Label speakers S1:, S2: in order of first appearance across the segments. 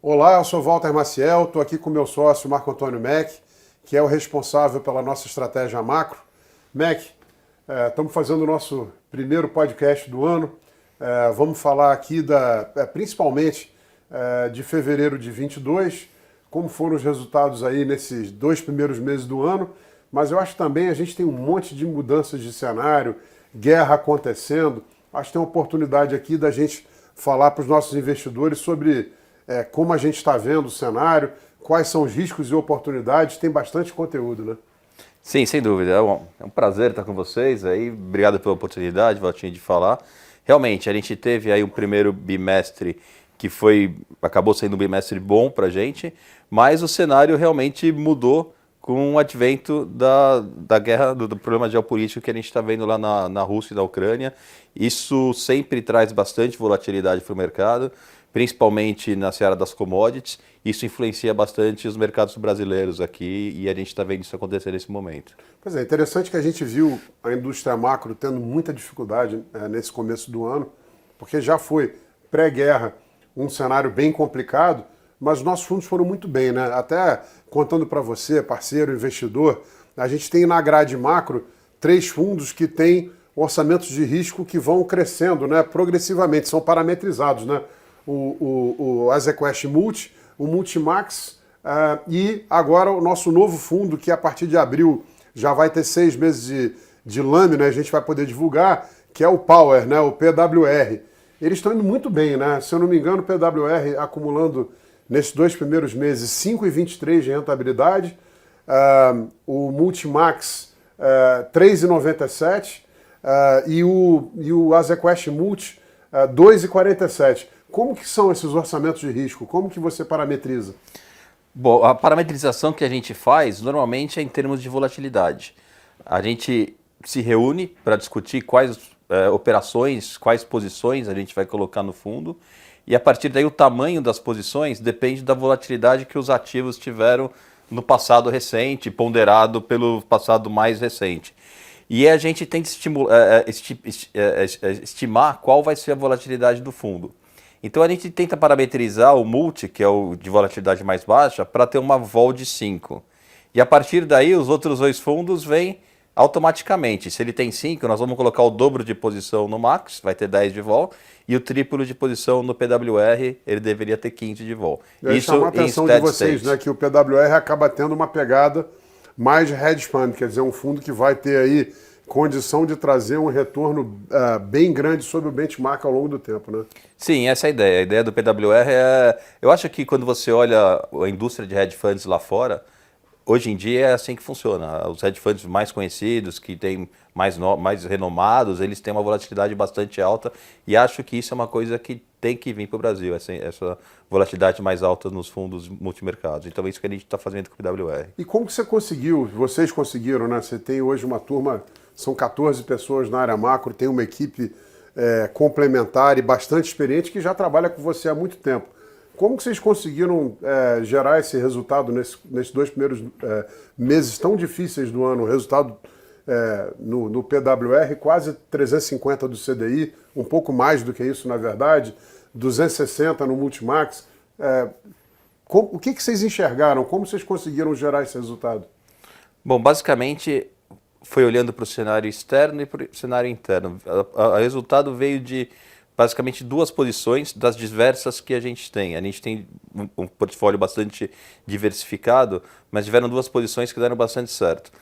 S1: Olá, eu sou Walter Maciel, estou aqui com meu sócio Marco Antônio Mack, que é o responsável pela nossa estratégia macro. Mack, estamos fazendo o nosso primeiro podcast do ano. Vamos falar aqui principalmente de fevereiro de 22, como foram os resultados aí nesses 2 primeiros meses do ano, mas eu acho que também a gente tem um monte de mudanças de cenário, guerra acontecendo. Acho que tem uma oportunidade aqui da gente falar para os nossos investidores sobre como a gente está vendo o cenário, quais são os riscos e oportunidades. Tem bastante conteúdo, né?
S2: Sim, sem dúvida. É um prazer estar com vocês aí. Obrigado pela oportunidade, Valtinho, de falar. Realmente, a gente teve aí um primeiro bimestre que acabou sendo um bimestre bom para a gente, mas o cenário realmente mudou com o advento da guerra, do problema geopolítico que a gente está vendo lá na Rússia e na Ucrânia. Isso sempre traz bastante volatilidade para o mercado, principalmente na seara das commodities. Isso influencia bastante os mercados brasileiros aqui e a gente está vendo isso acontecer nesse momento.
S1: Pois é, interessante que a gente viu a indústria macro tendo muita dificuldade nesse começo do ano, porque já foi pré-guerra um cenário bem complicado, mas os nossos fundos foram muito bem, né? Até contando para você, parceiro, investidor, a gente tem na grade macro 3 fundos que têm orçamentos de risco que vão crescendo, né, progressivamente, são parametrizados, né? O Azequest Multi, o Multimax e agora o nosso novo fundo, que a partir de abril já vai ter 6 meses de lâmina, a gente vai poder divulgar, que é o Power, né, o PWR. Eles estão indo muito bem, né? Se eu não me engano, o PWR acumulando nesses 2 primeiros meses 5,23 de rentabilidade, o Multimax 3,97 e o Azequest Multi 2,47. Como que são esses orçamentos de risco? Como que você parametriza?
S2: Bom, a parametrização que a gente faz normalmente é em termos de volatilidade. A gente se reúne para discutir quais operações, quais posições a gente vai colocar no fundo e a partir daí o tamanho das posições depende da volatilidade que os ativos tiveram no passado recente, ponderado pelo passado mais recente. E a gente tem que estimar qual vai ser a volatilidade do fundo. Então a gente tenta parametrizar o multi, que é o de volatilidade mais baixa, para ter uma vol de 5. E a partir daí os outros 2 fundos vêm automaticamente. Se ele tem 5, nós vamos colocar o dobro de posição no Max, vai ter 10 de vol, e o triplo de posição no PWR, ele deveria ter 15 de vol.
S1: Isso chama a atenção de vocês, né, que o PWR acaba tendo uma pegada mais de hedge fund, quer dizer, um fundo que vai ter aí condição de trazer um retorno bem grande sobre o benchmark ao longo do tempo, né?
S2: Sim, essa é a ideia. A ideia do PWR é... Eu acho que quando você olha a indústria de hedge funds lá fora, hoje em dia é assim que funciona. Os hedge funds mais conhecidos, que têm mais renomados, eles têm uma volatilidade bastante alta e acho que isso é uma coisa que tem que vir para o Brasil, essa volatilidade mais alta nos fundos multimercados. Então é isso que a gente está fazendo com o PWR.
S1: E como que você conseguiu? Vocês conseguiram, né? Você tem hoje uma turma, são 14 pessoas na área macro, tem uma equipe complementar e bastante experiente que já trabalha com você há muito tempo. Como que vocês conseguiram gerar esse resultado nesses 2 primeiros meses tão difíceis do ano? O resultado no PWR, quase 350 do CDI, um pouco mais do que isso, na verdade, 260 no Multimax. O que vocês enxergaram? Como vocês conseguiram gerar esse resultado?
S2: Bom, basicamente foi olhando para o cenário externo e para o cenário interno. O resultado veio de basicamente 2 posições das diversas que a gente tem. A gente tem um portfólio bastante diversificado, mas tiveram 2 posições que deram bastante certo.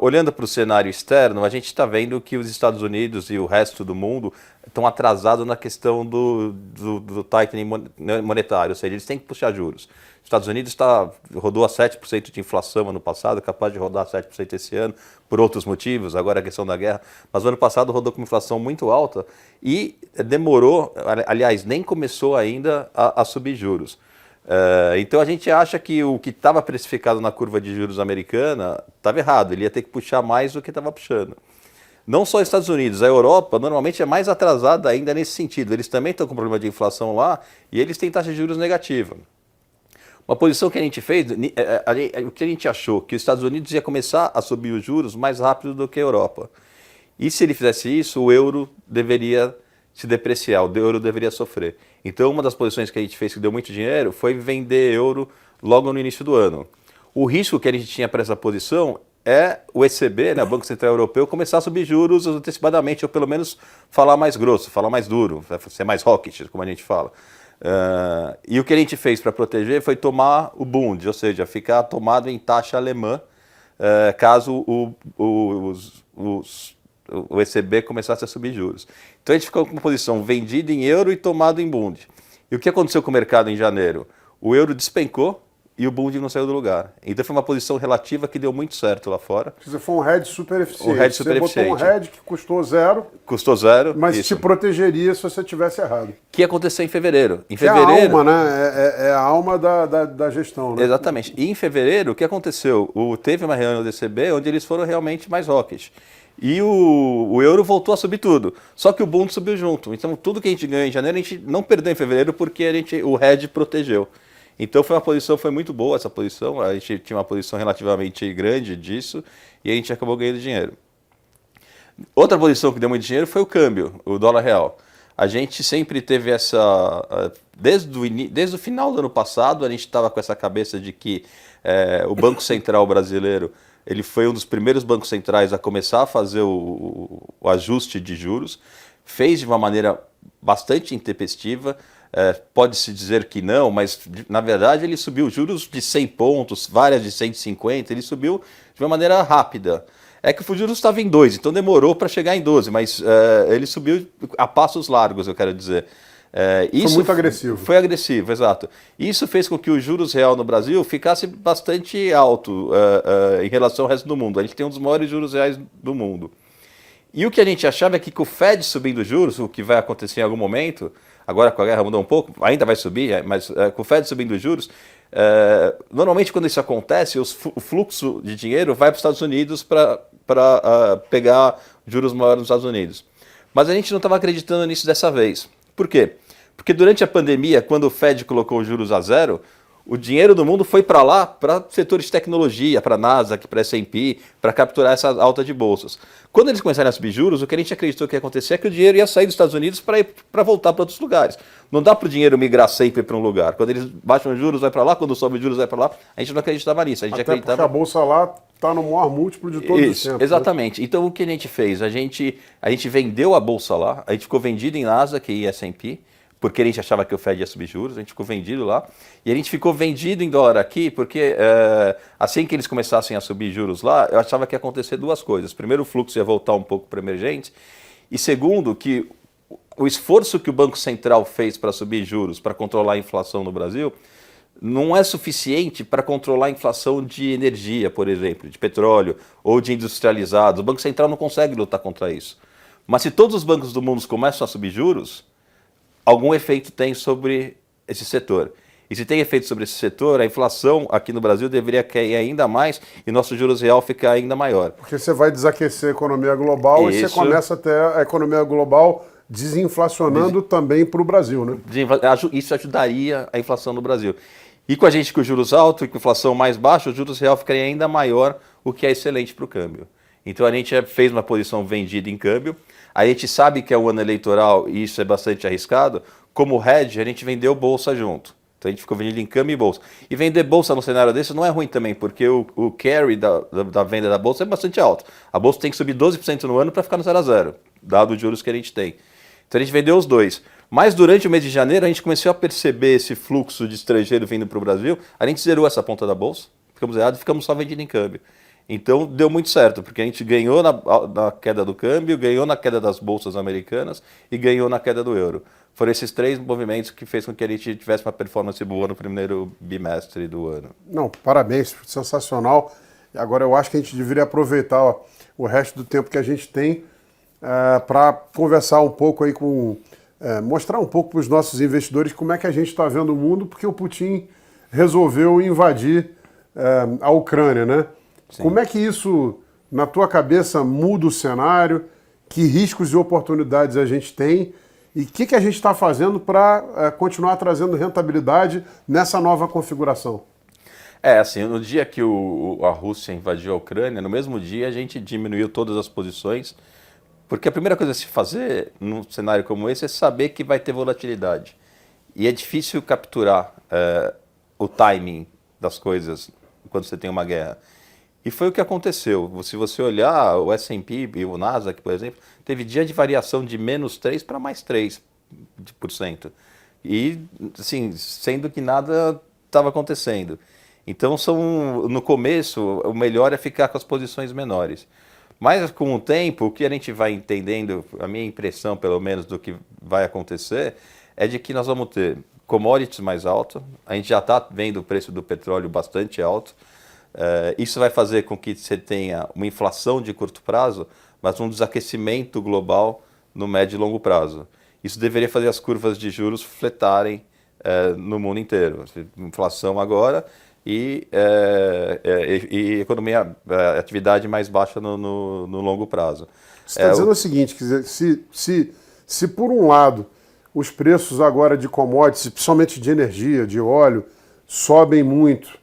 S2: Olhando para o cenário externo, a gente está vendo que os Estados Unidos e o resto do mundo estão atrasados na questão do tightening monetário, ou seja, eles têm que puxar juros. Os Estados Unidos rodou a 7% de inflação ano passado, capaz de rodar 7% esse ano, por outros motivos, agora a questão da guerra, mas o ano passado rodou com uma inflação muito alta e demorou, aliás, nem começou ainda a subir juros. Então a gente acha que o que estava precificado na curva de juros americana estava errado, ele ia ter que puxar mais do que estava puxando. Não só os Estados Unidos, a Europa normalmente é mais atrasada ainda nesse sentido, eles também estão com problema de inflação lá e eles têm taxa de juros negativa. Uma posição que a gente fez, o que a gente achou, que os Estados Unidos ia começar a subir os juros mais rápido do que a Europa. E se ele fizesse isso, o euro deveria se depreciar, o euro deveria sofrer. Então, uma das posições que a gente fez que deu muito dinheiro foi vender euro logo no início do ano. O risco que a gente tinha para essa posição é o ECB, né, o Banco Central Europeu, começar a subir juros antecipadamente, ou pelo menos falar mais grosso, falar mais duro, ser mais hawkish, como a gente fala. E o que a gente fez para proteger foi tomar o Bund, ou seja, ficar tomado em taxa alemã, caso o ECB começasse a subir juros. Então a gente ficou com uma posição vendida em euro e tomado em Bund. E o que aconteceu com o mercado em janeiro? O euro despencou e o Bund não saiu do lugar. Então foi uma posição relativa que deu muito certo lá fora.
S1: Quer dizer, foi um hedge super eficiente.
S2: Um hedge super eficiente.
S1: Botou um hedge que custou zero.
S2: Custou zero.
S1: Mas
S2: isso.
S1: te protegeria se você tivesse errado.
S2: Que aconteceu em fevereiro. Em
S1: que
S2: fevereiro,
S1: é a alma, né? É a alma da gestão, né?
S2: Exatamente. E em fevereiro, o que aconteceu? Teve uma reunião do ECB onde eles foram realmente mais hawkish. E o euro voltou a subir tudo. Só que o Bund subiu junto. Então tudo que a gente ganhou em janeiro, a gente não perdeu em fevereiro porque o hedge protegeu. Então foi muito boa essa posição, a gente tinha uma posição relativamente grande disso e a gente acabou ganhando dinheiro. Outra posição que deu muito dinheiro foi o câmbio, o dólar real. A gente sempre teve desde o final do ano passado, a gente estava com essa cabeça de que o Banco Central brasileiro, ele foi um dos primeiros bancos centrais a começar a fazer o ajuste de juros, fez de uma maneira bastante intempestiva. Pode-se dizer que não, mas na verdade ele subiu juros de 100 pontos, várias de 150, ele subiu de uma maneira rápida. É que o juros estava em 2, então demorou para chegar em 12, mas ele subiu a passos largos, eu quero dizer.
S1: Foi muito agressivo.
S2: Foi agressivo, exato. Isso fez com que o juros real no Brasil ficasse bastante alto em relação ao resto do mundo. A gente tem um dos maiores juros reais do mundo. E o que a gente achava é que com o Fed subindo juros, o que vai acontecer em algum momento, agora com a guerra mudou um pouco, ainda vai subir, mas com o Fed subindo juros, normalmente quando isso acontece, o fluxo de dinheiro vai para os Estados Unidos para pegar juros maiores nos Estados Unidos. Mas a gente não estava acreditando nisso dessa vez. Por quê? Porque durante a pandemia, quando o Fed colocou os juros a zero, o dinheiro do mundo foi para lá, para setores de tecnologia, para a Nasdaq, para a S&P, para capturar essa alta de bolsas. Quando eles começaram a subir juros, o que a gente acreditou que ia acontecer é que o dinheiro ia sair dos Estados Unidos para voltar para outros lugares. Não dá para o dinheiro migrar sempre para um lugar. Quando eles baixam os juros, vai para lá. Quando sobe os juros, vai para lá. A gente não acreditava nisso. A gente
S1: Até porque a bolsa lá está no maior múltiplo de todos os tempos.
S2: Exatamente. Né? Então o que a gente fez? A gente vendeu a bolsa lá, a gente ficou vendido em Nasdaq e S&P, porque a gente achava que o Fed ia subir juros, a gente ficou vendido lá. E a gente ficou vendido em dólar aqui, porque assim que eles começassem a subir juros lá, eu achava que ia acontecer duas coisas. Primeiro, o fluxo ia voltar um pouco para emergente. E segundo, que o esforço que o Banco Central fez para subir juros, para controlar a inflação no Brasil, não é suficiente para controlar a inflação de energia, por exemplo, de petróleo ou de industrializados. O Banco Central não consegue lutar contra isso. Mas se todos os bancos do mundo começam a subir juros, algum efeito tem sobre esse setor. E se tem efeito sobre esse setor, a inflação aqui no Brasil deveria cair ainda mais e nosso juros real ficar ainda maior.
S1: Porque você vai desaquecer a economia global e você começa a ter a economia global desinflacionando também para o Brasil, né?
S2: Isso ajudaria a inflação no Brasil. E com a gente com juros altos e com inflação mais baixa, o juros real ficaria ainda maior, o que é excelente para o câmbio. Então a gente fez uma posição vendida em câmbio. A gente sabe que é um ano eleitoral e isso é bastante arriscado. Como hedge, a gente vendeu bolsa junto. Então a gente ficou vendendo em câmbio e bolsa. E vender bolsa no cenário desse não é ruim também, porque o carry da venda da bolsa é bastante alto. A bolsa tem que subir 12% no ano para ficar no 0 a 0, dado os juros que a gente tem. Então a gente vendeu os dois. Mas durante o mês de janeiro a gente começou a perceber esse fluxo de estrangeiro vindo para o Brasil. A gente zerou essa ponta da bolsa, ficamos errados e ficamos só vendendo em câmbio. Então deu muito certo, porque a gente ganhou na queda do câmbio, ganhou na queda das bolsas americanas e ganhou na queda do euro. Foram esses três movimentos que fez com que a gente tivesse uma performance boa no primeiro bimestre do ano.
S1: Não, parabéns, sensacional. Agora eu acho que a gente deveria aproveitar o resto do tempo que a gente tem para conversar um pouco aí mostrar um pouco para os nossos investidores como é que a gente está vendo o mundo, porque o Putin resolveu invadir a Ucrânia, né? Sim. Como é que isso, na tua cabeça, muda o cenário? Que riscos e oportunidades a gente tem? E o que a gente está fazendo para continuar trazendo rentabilidade nessa nova configuração?
S2: Assim, no dia que a Rússia invadiu a Ucrânia, no mesmo dia a gente diminuiu todas as posições Porque a primeira coisa a se fazer num cenário como esse é saber que vai ter volatilidade. E é difícil capturar o timing das coisas quando você tem uma guerra. E foi o que aconteceu. Se você olhar o S&P e o Nasdaq, por exemplo, teve dia de variação de -3% para mais 3%. E, assim, sendo que nada estava acontecendo. Então, no começo, o melhor é ficar com as posições menores. Mas, com o tempo, o que a gente vai entendendo, a minha impressão, pelo menos, do que vai acontecer, é de que nós vamos ter commodities mais altos. A gente já está vendo o preço do petróleo bastante alto. Isso vai fazer com que você tenha uma inflação de curto prazo, mas um desaquecimento global no médio e longo prazo. Isso deveria fazer as curvas de juros fletarem no mundo inteiro. Inflação agora e economia, atividade mais baixa no longo prazo.
S1: Você está dizendo o seguinte, quer dizer, se por um lado os preços agora de commodities, principalmente de energia, de óleo, sobem muito,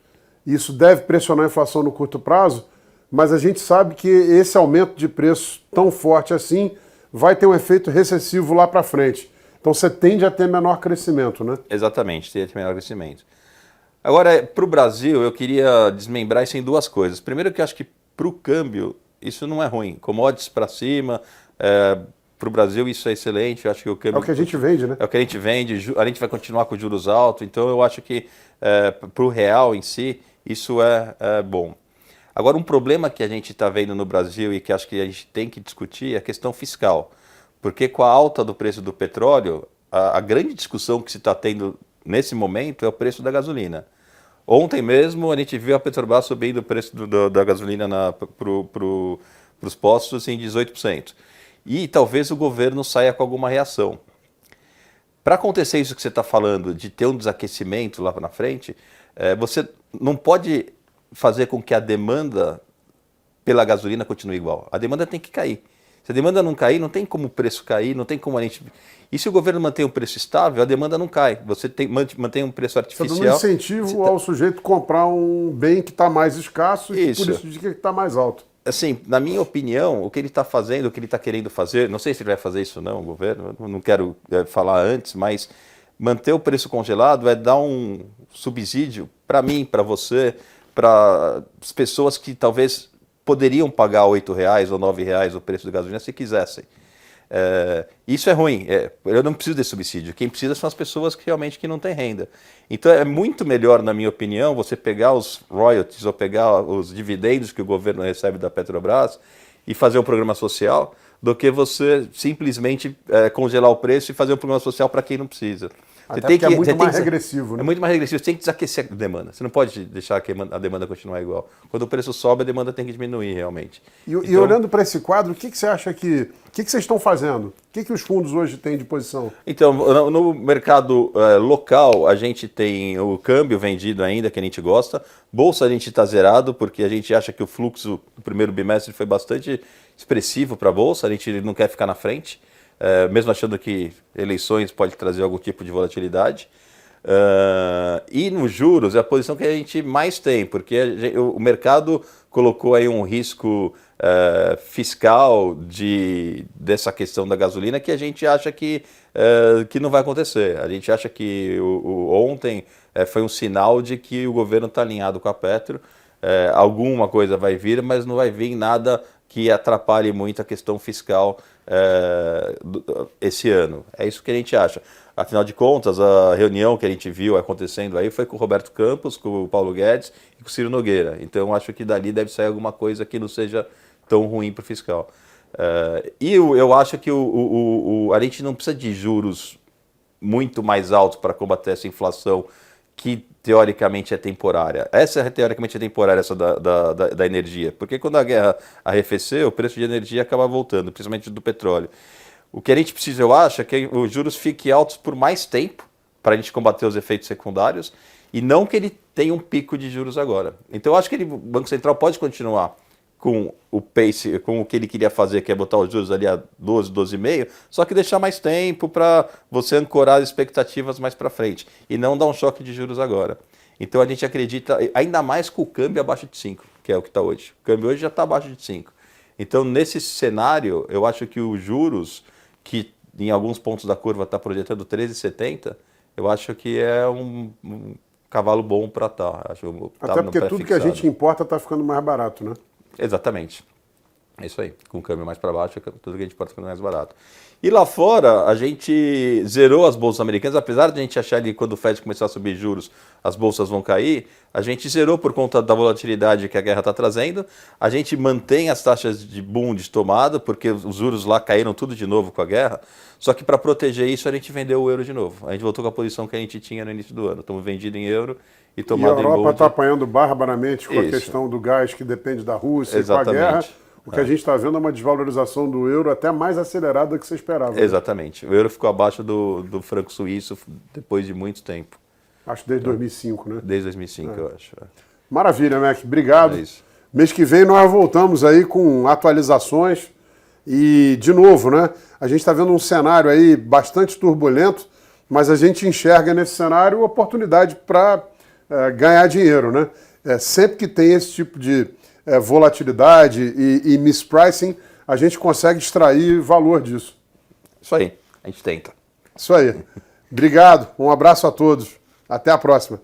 S1: isso deve pressionar a inflação no curto prazo, mas a gente sabe que esse aumento de preço tão forte assim vai ter um efeito recessivo lá para frente. Então você tende a ter menor crescimento, né?
S2: Exatamente, tende a ter menor crescimento. Agora, para o Brasil, eu queria desmembrar isso em duas coisas. Primeiro que eu acho que para o câmbio isso não é ruim. Commodities para cima, para o Brasil isso é excelente. Eu acho que o câmbio
S1: é o que a gente vende, né?
S2: É o que a gente vende, a gente vai continuar com juros altos, então eu acho que para o real em si, isso é bom. Agora, um problema que a gente está vendo no Brasil e que acho que a gente tem que discutir é a questão fiscal. Porque com a alta do preço do petróleo, a grande discussão que se está tendo nesse momento é o preço da gasolina. Ontem mesmo a gente viu a Petrobras subindo o preço da gasolina para os postos em 18%. E talvez o governo saia com alguma reação. Para acontecer isso que você está falando, de ter um desaquecimento lá na frente, você não pode fazer com que a demanda pela gasolina continue igual. A demanda tem que cair. Se a demanda não cair, não tem como o preço cair, não tem como a gente... E se o governo mantém um preço estável, a demanda não cai. Você mantém um preço artificial...
S1: Você dá um incentivo ao sujeito comprar um bem que está mais escasso e por isso diz que está mais alto.
S2: Assim, na minha opinião, o que ele está fazendo, o que ele está querendo fazer, não sei se ele vai fazer isso ou não, o governo, não quero falar antes, mas manter o preço congelado é dar um subsídio para mim, para você, para as pessoas que talvez poderiam pagar R$ 8,00 ou R$ 9,00 o preço da gasolina se quisessem. Isso é ruim, eu não preciso desse subsídio, quem precisa são as pessoas que realmente não têm renda. Então é muito melhor, na minha opinião, você pegar os royalties ou pegar os dividendos que o governo recebe da Petrobras e fazer um programa social, do que você simplesmente congelar o preço e fazer um programa social para quem não precisa.
S1: Até porque é muito mais regressivo, né?
S2: É muito mais regressivo, você tem que desaquecer a demanda. Você não pode deixar a demanda continuar igual. Quando o preço sobe, a demanda tem que diminuir realmente.
S1: E olhando para esse quadro, o que você acha que... O que vocês estão fazendo? O que os fundos hoje têm de posição?
S2: Então, no mercado local, a gente tem o câmbio vendido ainda, que a gente gosta. Bolsa a gente está zerado, porque a gente acha que o fluxo do primeiro bimestre foi bastante expressivo para a Bolsa. A gente não quer ficar na frente. Mesmo achando que eleições pode trazer algum tipo de volatilidade. E nos juros é a posição que a gente mais tem, porque o mercado colocou aí um risco fiscal dessa questão da gasolina que a gente acha que não vai acontecer. A gente acha que ontem foi um sinal de que o governo está alinhado com a Petro. Alguma coisa vai vir, mas não vai vir nada que atrapalhe muito a questão fiscal esse ano. É isso que a gente acha. Afinal de contas, a reunião que a gente viu acontecendo aí foi com o Roberto Campos, com o Paulo Guedes e com o Ciro Nogueira. Então, acho que dali deve sair alguma coisa que não seja tão ruim para o fiscal. E eu acho que a gente não precisa de juros muito mais altos para combater essa inflação que teoricamente é temporária. Essa teoricamente é temporária, essa da energia, porque quando a guerra arrefecer, o preço de energia acaba voltando, principalmente do petróleo. O que a gente precisa, eu acho, é que os juros fiquem altos por mais tempo, para a gente combater os efeitos secundários, e não que ele tenha um pico de juros agora. Então eu acho que o Banco Central pode continuar com o pace, com o que ele queria fazer, que é botar os juros ali a 12, 12,5, só que deixar mais tempo para você ancorar as expectativas mais para frente e não dar um choque de juros agora. Então a gente acredita, ainda mais com o câmbio abaixo de 5, que é o que está hoje. O câmbio hoje já está abaixo de 5. Então, nesse cenário, eu acho que os juros, que em alguns pontos da curva está projetando 13,70, eu acho que é um cavalo bom para estar.
S1: Até porque tudo que a gente importa está ficando mais barato, né?
S2: Exatamente. É isso aí. Com o câmbio mais para baixo, tudo que a gente pode ficando mais barato. E lá fora, a gente zerou as bolsas americanas, apesar de a gente achar que quando o Fed começar a subir juros, as bolsas vão cair, a gente zerou por conta da volatilidade que a guerra está trazendo. A gente mantém as taxas de boom de tomada, porque os juros lá caíram tudo de novo com a guerra. Só que para proteger isso, a gente vendeu o euro de novo. A gente voltou com a posição que a gente tinha no início do ano. Estamos vendidos em euro e tomado em
S1: gold. E a Europa está apanhando barbaramente com a questão do gás que depende da Rússia.
S2: Exatamente.
S1: E com a guerra. O que a gente está vendo é uma desvalorização do euro até mais acelerada do que você esperava.
S2: Exatamente. O euro ficou abaixo do franco suíço depois de muito tempo.
S1: Acho desde 2005, né?
S2: Desde 2005, eu acho.
S1: Maravilha, Mac. Obrigado.
S2: É isso.
S1: Mês que vem nós voltamos aí com atualizações e, de novo, né? A gente está vendo um cenário aí bastante turbulento, mas a gente enxerga nesse cenário oportunidade para ganhar dinheiro, né? Sempre que tem esse tipo de volatilidade e mispricing, a gente consegue extrair valor disso.
S2: Isso aí, a gente tenta.
S1: Isso aí. Obrigado, um abraço a todos. Até a próxima.